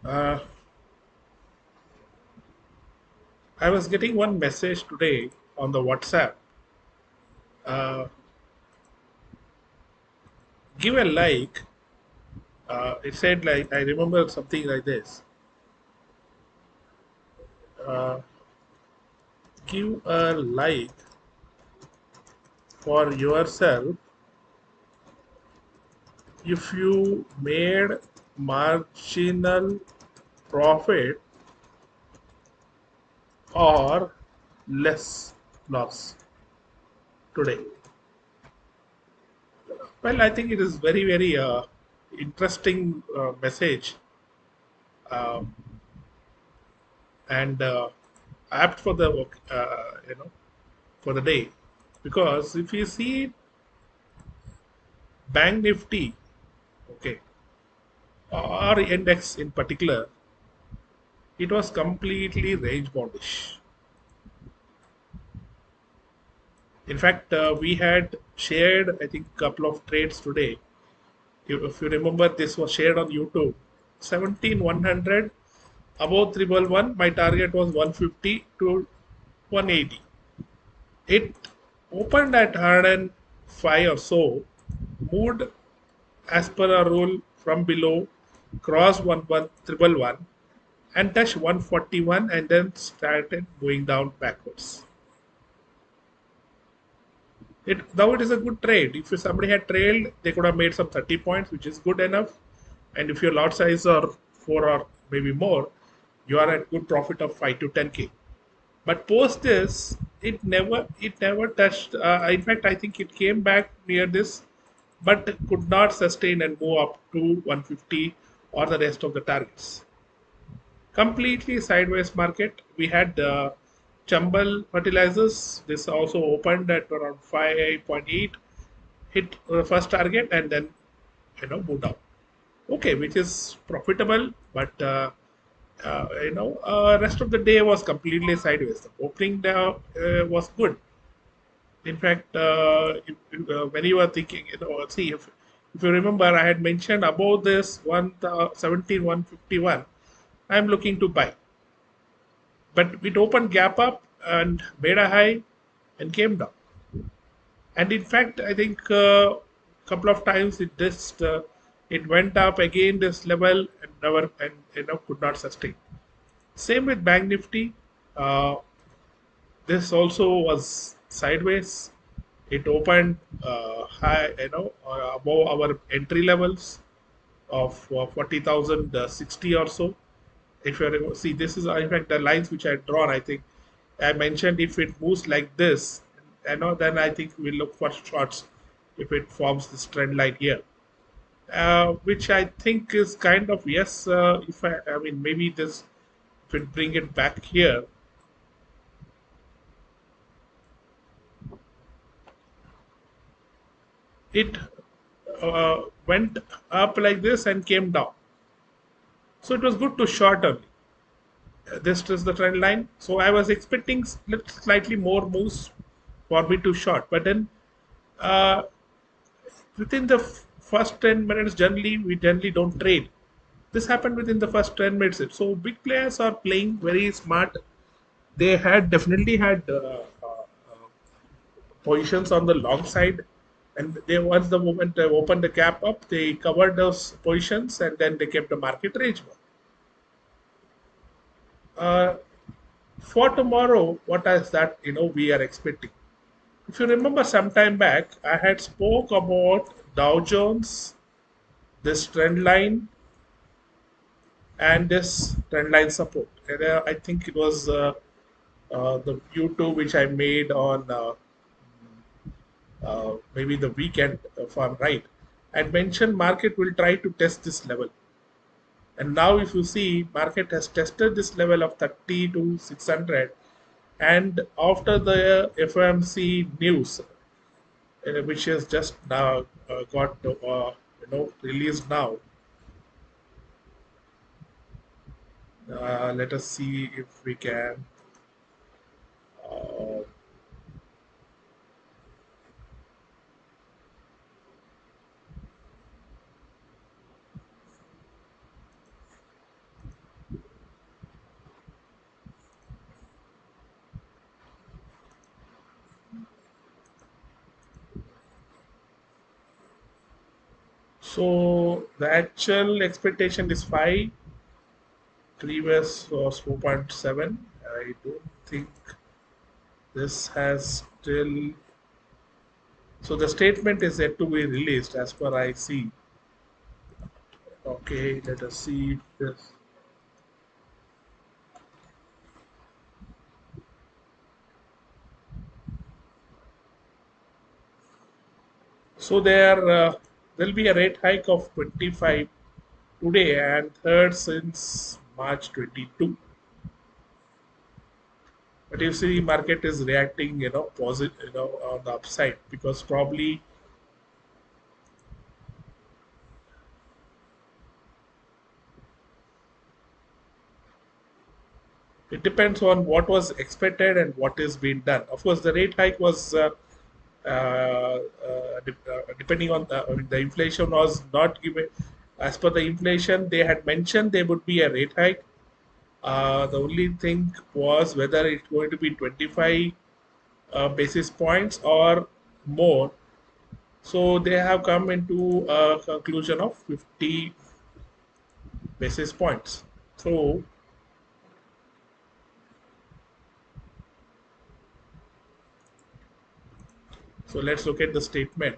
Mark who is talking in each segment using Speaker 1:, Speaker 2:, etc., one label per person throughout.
Speaker 1: Uh, I was getting one message today on the WhatsApp. Uh, Give a like. It said like I remember something like this. Uh, give a like for yourself if you made marginal profit or less loss today. Well, I think it is very interesting message um, and apt for the for the day, because if you see Bank Nifty, okay, or index in particular, it was completely range boundish. In fact, we had shared, I think, couple of trades today. If you remember, this was shared on YouTube. 17,100 above triple one. My target was 150 to 180. It opened at 105 or so, moved as per our rule from below, crossed 1,111 and touched 141 and then started going down backwards. Though it is a good trade. If somebody had trailed, they could have made some 30 points, which is good enough. And if your lot size are 4 or maybe more, you are at good profit of 5 to 10k. But post this, it never touched. In fact, I think it came back near this, but could not sustain and move up to 150 or the rest of the targets. Completely sideways market. We had Chambal fertilizers. This also opened at around 5.8, hit the first target and then moved down. Okay, which is profitable, but rest of the day was completely sideways. The opening there was good. In fact, when you were thinking, see if you remember, I had mentioned about this 151. I'm looking to buy, but it opened gap up and made a high and came down. And in fact, I think a couple of times it went up again this level and never and could not sustain. Same with Bank Nifty. Uh, this also was sideways. It opened high, above our entry levels of 40,060 or so. If you see, this is in fact the lines which I drawn. I think I mentioned if it moves like this, then I think we look for shorts if it forms this trend line here, which I think is kind of yes. If I mean maybe this, if it bring it back here, it went up like this and came down. So it was good to short early. This is the trend line. So I was expecting slightly more moves for me to short, but then uh, within the first 10 minutes, generally we generally don't trade. This happened within the first 10 minutes. So big players are playing very smart. They had definitely had positions on the long side, and they once the moment they opened the gap up, they covered those positions and then they kept the market range. Uh, for tomorrow, what is that we are expecting? If you remember some time back, I had spoke about Dow Jones, this trend line, and this trend line support. And I think it was the YouTube which I made on maybe the weekend, if I'm right. I mentioned market will try to test this level. And now if you see, market has tested this level of 30 to 600. And after the FOMC news, which has just now got released now, let us see if we can. Uh, So the actual expectation is 5, previous was 4.7. I don't think this has still. So the statement is yet to be released as per I see. Okay, let us see this. So there'll be a rate hike of 25 today and third since March 22. But you see, market is reacting, positive, on the upside because probably it depends on what was expected and what is being done. Of course, the rate hike was depending on I mean, the inflation was not given as per the inflation. They had mentioned there would be a rate hike. The only thing was whether it's going to be 25 basis points or more. So they have come into a conclusion of 50 basis points. So let's look at the statement.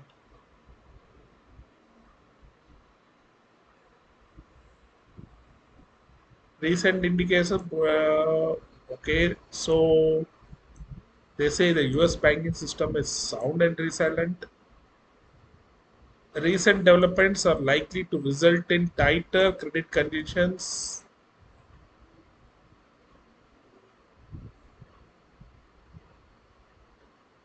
Speaker 1: Recent indication. Okay, so they say the US banking system is sound and resilient. Recent developments are likely to result in tighter credit conditions.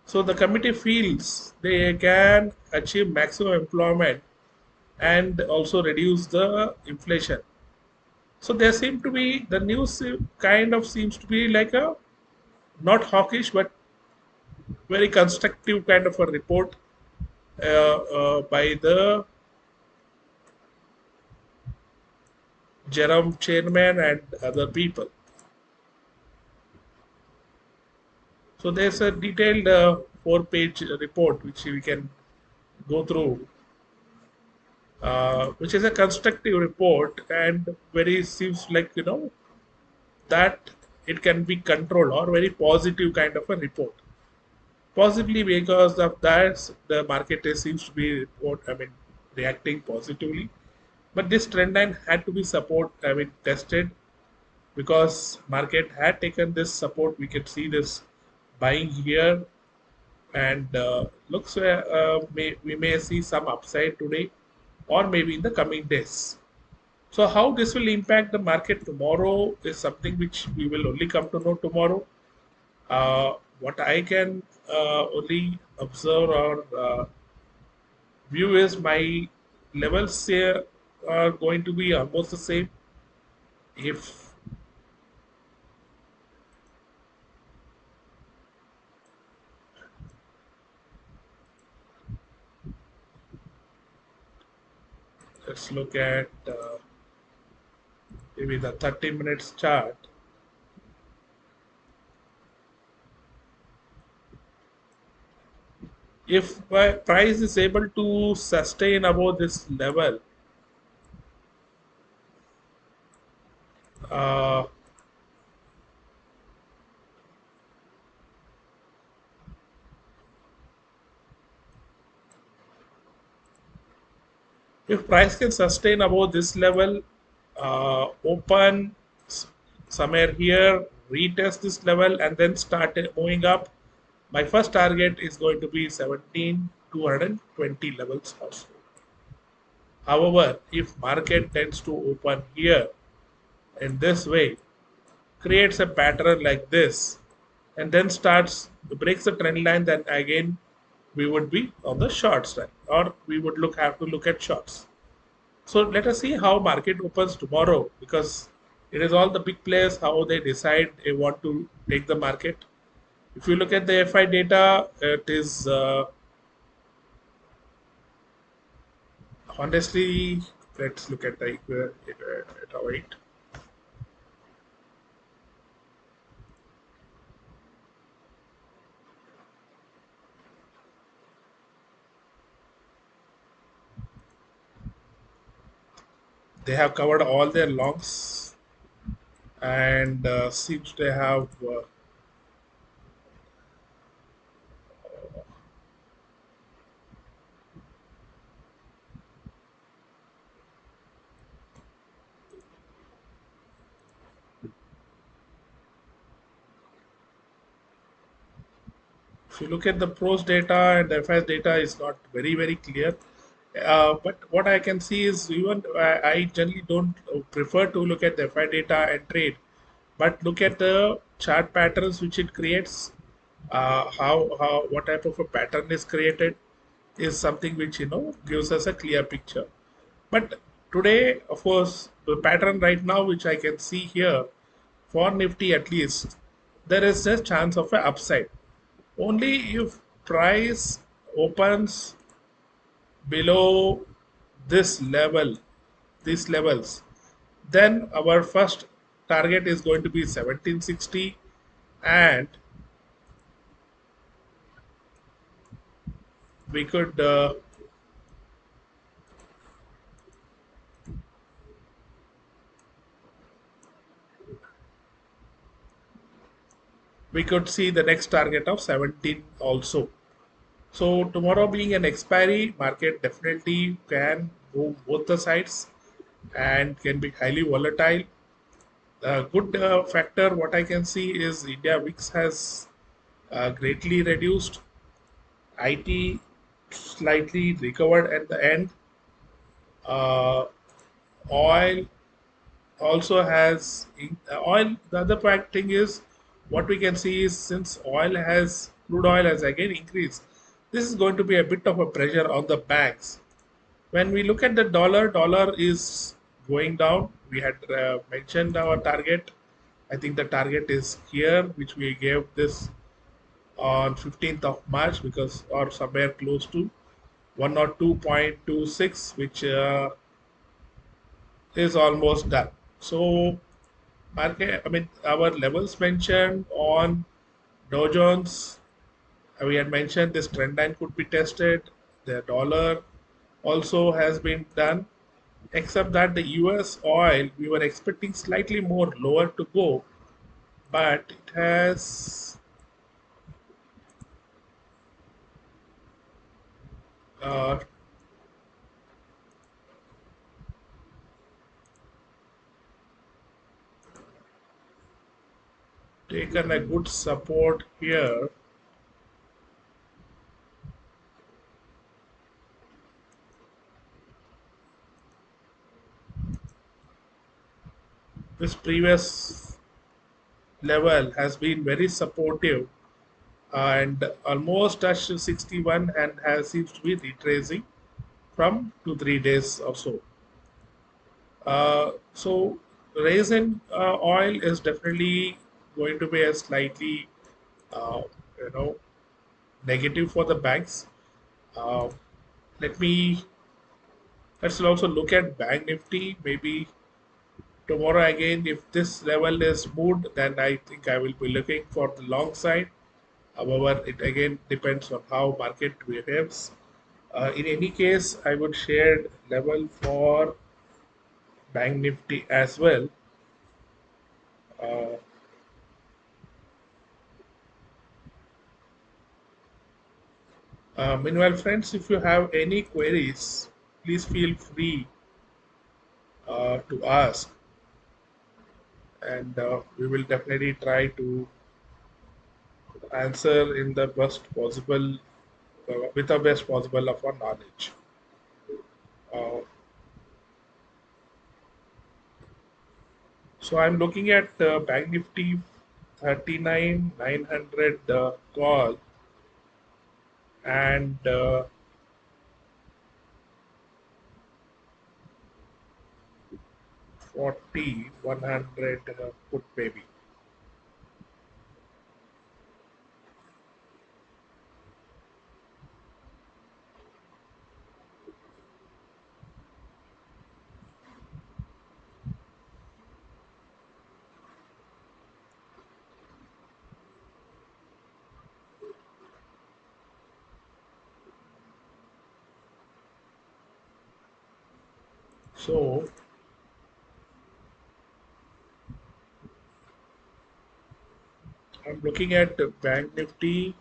Speaker 1: So the committee feels they can achieve maximum employment and also reduce the inflation. So there seem to be the news kind of seems to be like a not hawkish but very constructive kind of a report by the Jerome chairman and other people. So there's a detailed 4-page report which we can go through, which is a constructive report and very seems like that it can be controlled or very positive kind of a report. Possibly because of that, the market seems to be reacting positively. But this trend line had to be tested because market had taken this support. We can see this buying here and looks we may see some upside today or maybe in the coming days. So how this will impact the market tomorrow is something which we will only come to know tomorrow. What I can only observe or view is my levels here are going to be almost the same. If let's look at maybe the 30 minutes chart. If my price is able to sustain above this level, uh, if price can sustain above this level, open somewhere here, retest this level, and then start moving up. My first target is going to be 17,220 levels or so. However, if market tends to open here in this way, creates a pattern like this, and then starts breaks the trend line, then again we would be on the short side, or we would have to look at shorts. So let us see how market opens tomorrow because it is all the big players how they decide they want to take the market. If you look at the FI data, it is honestly, let's look at the wait. They have covered all their longs and seems they have. If you look at the pros data and the FS data is not very clear. But what I can see is even I generally don't prefer to look at the FI data and trade, but look at the chart patterns which it creates. How what type of a pattern is created is something which gives us a clear picture. But today, of course, the pattern right now which I can see here for Nifty at least, there is a chance of an upside. Only if price opens below this level, these levels, then our first target is going to be 1760, and we could see the next target of 17 also. So tomorrow being an expiry, market definitely can move both the sides and can be highly volatile. A good factor what I can see is India VIX has greatly reduced. IT slightly recovered at the end. Uh, Oil also has oil. The other fact thing is what we can see is since crude oil has again increased, this is going to be a bit of a pressure on the banks. When we look at the dollar is going down. We had mentioned our target. I think the target is here, which we gave this on 15th of March, because or somewhere close to 102.26, which is almost done. So market, I mean, our levels mentioned on Dow Jones, we had mentioned this trend line could be tested. The dollar also has been done, except that the US oil, we were expecting slightly more lower to go, but it has uh, taken a good support here. This previous level has been very supportive and almost touched 61 and has seems to be retracing from 2 3 days or so. So raise in oil is definitely going to be a slightly uh, you know negative for the banks. Uh, let me let's also look at Bank Nifty. Maybe tomorrow again, if this level is moved, then I think I will be looking for the long side. However, it again depends on how market behaves. In any case, I would share level for Bank Nifty as well. Uh, Meanwhile, friends, if you have any queries, please feel free to ask, and we will definitely try to answer in the best possible, with the best possible of our knowledge. Uh, so I'm looking at Bank Nifty 39,900 call and 40,100 put maybe. So I'm looking at Bank Nifty.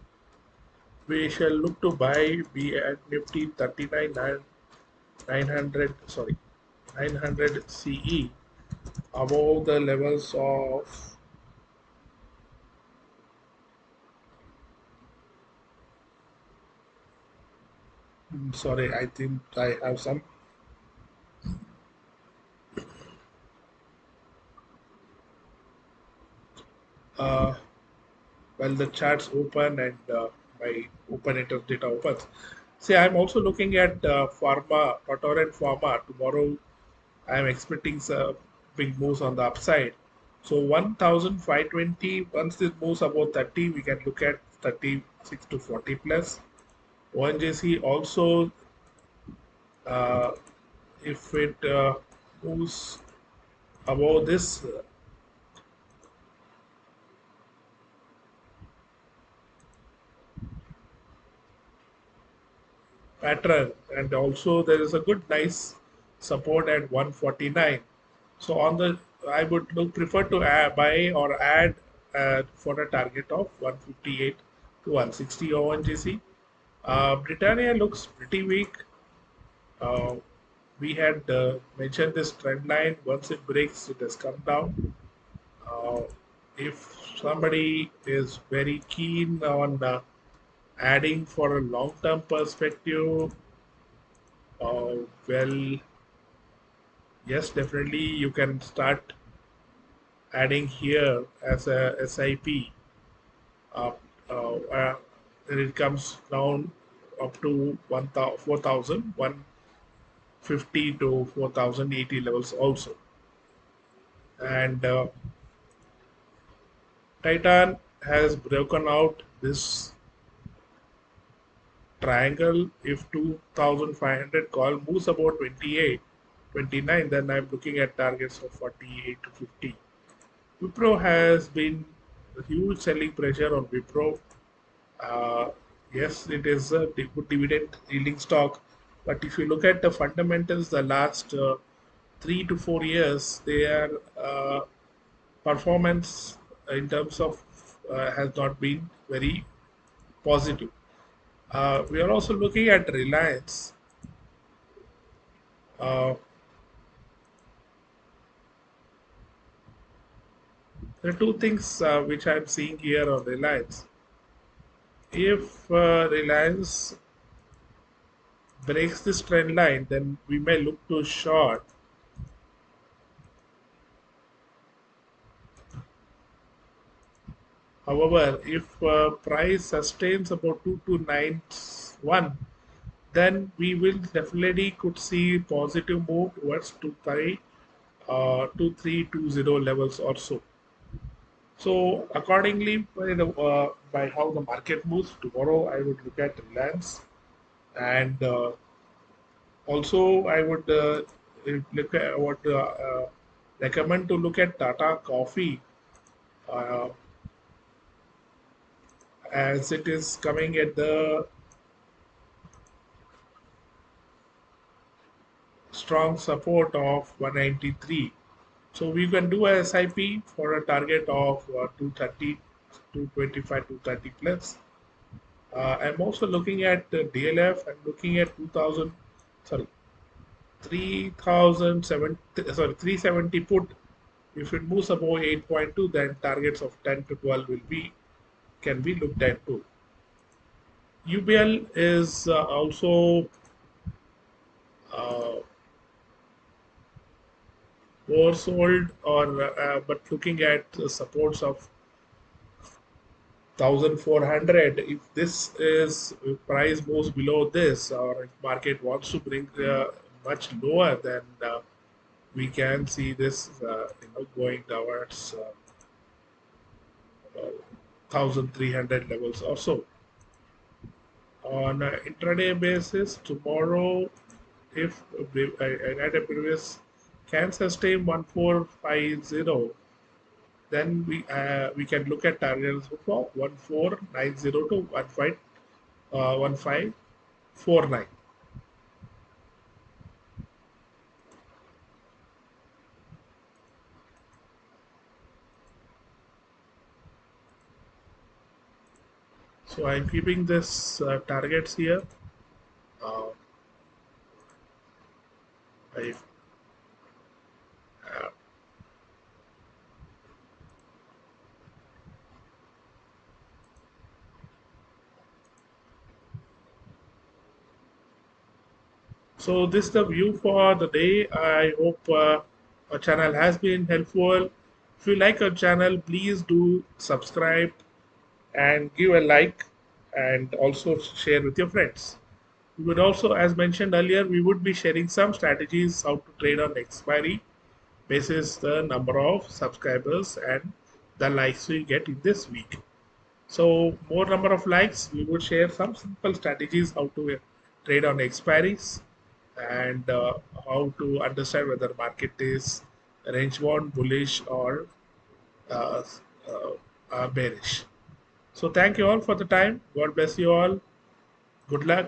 Speaker 1: We shall look to buy B at Nifty 900, sorry, 900 CE above the levels of, sorry, I think I have some, uh, well, the charts open and my open internet data opens. See, I'm also looking at Pharma, Torrent Pharma. Tomorrow, I'm expecting some big moves on the upside. So 1,520, once this moves above 30, we can look at 36 to 40 plus. ONJC also, uh, if it moves above this pattern, and also there is a good nice support at 149. So on the, I would prefer to buy or add for a target of 158 to 160 ONGC. Britannia looks pretty weak. uh, we had mentioned this trend line. Once it breaks, it has come down. uh, if somebody is very keen on adding for a long term perspective, well, yes, definitely you can start adding here as a SIP. Uh, and it comes down up to 4,150 to 4,080 levels also. And Titan has broken out this triangle. If 2,500 call moves about 28, 29, then I'm looking at targets of 48 to 50. Wipro has been a huge selling pressure on Wipro. Uh, yes, it is a good dividend yielding stock, but if you look at the fundamentals, the last 3 to 4 years, their performance in terms of has not been very positive. We are also looking at Reliance. Uh, there are two things which I'm seeing here on Reliance. If Reliance breaks this trend line, then we may look to short. However, if price sustains about 2291, then we will definitely could see positive move towards 2320 levels or so. So accordingly, by how the market moves tomorrow, I would look at Reliance, and also I would look at what recommend to look at Tata Coffee, uh, as it is coming at the strong support of 193. So we can do a SIP for a target of 230, 225, 230 plus. I'm also looking at DLF. I'm looking at 2000, sorry, 3007, sorry, 370 put. If it moves above 8.2, then targets of 10 to 12 will be can be looked at too. UBL is also uh, oversold, or but looking at the supports of 1,400. If this is if price moves below this, or if market wants to bring much lower, then we can see this going towards 1,300 levels or so. On an intraday basis, tomorrow, if at a previous can sustain 1450, then we can look at targets for 1490 to 1549. So I'm keeping this targets here. Uh, I, uh, so this is the view for the day. I hope our channel has been helpful. If you like our channel, please do subscribe and give a like, and also share with your friends. We would also, as mentioned earlier, we would be sharing some strategies how to trade on expiry basis the number of subscribers and the likes we get in this week. So more number of likes, we would share some simple strategies how to trade on expiries, and how to understand whether market is range bound, bullish, or uh, bearish. So thank you all for the time. God bless you all. Good luck.